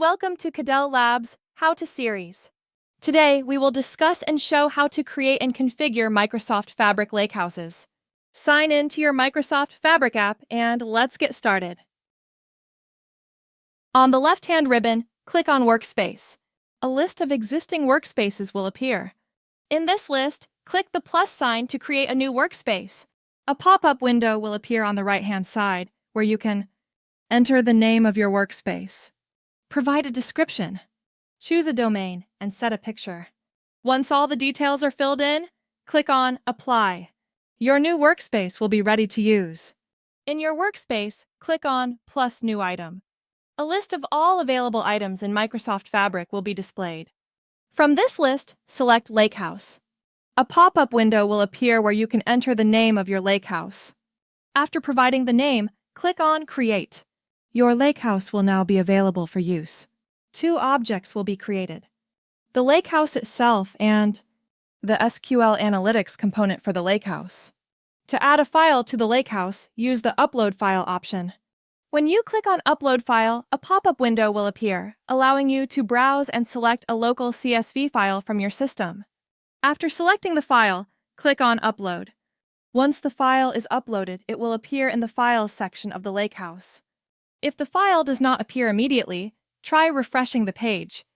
Welcome to Cadell Labs How to series. Today, we will discuss and show how to create and configure Microsoft Fabric Lakehouses. Sign in to your Microsoft Fabric app and let's get started. On the left-hand ribbon, click on Workspace. A list of existing workspaces will appear. In this list, click the plus sign to create a new workspace. A pop-up window will appear on the right-hand side, where you can enter the name of your workspace. Provide a description. Choose a domain and set a picture. Once all the details are filled in, click on Apply. Your new workspace will be ready to use. In your workspace, click on Plus New Item. A list of all available items in Microsoft Fabric will be displayed. From this list, select Lakehouse. A pop-up window will appear where you can enter the name of your lakehouse. After providing the name, click on Create. Your lakehouse will now be available for use. Two objects will be created: the lakehouse itself and the SQL Analytics component for the lakehouse. To add a file to the lakehouse, use the Upload File option. When you click on Upload File, a pop-up window will appear, allowing you to browse and select a local CSV file from your system. After selecting the file, click on Upload. Once the file is uploaded, it will appear in the Files section of the lakehouse. If the file does not appear immediately, try refreshing the page.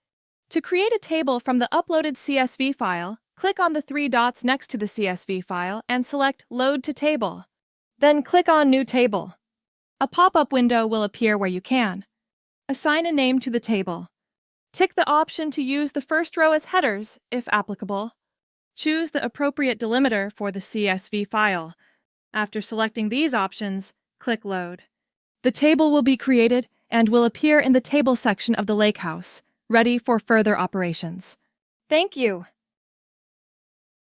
To create a table from the uploaded CSV file, click on the three dots next to the CSV file and select Load to Table. Then click on New Table. A pop-up window will appear where you can assign a name to the table. Tick the option to use the first row as headers, if applicable. Choose the appropriate delimiter for the CSV file. After selecting these options, click Load. The table will be created and will appear in the Table section of the lakehouse, ready for further operations. Thank you.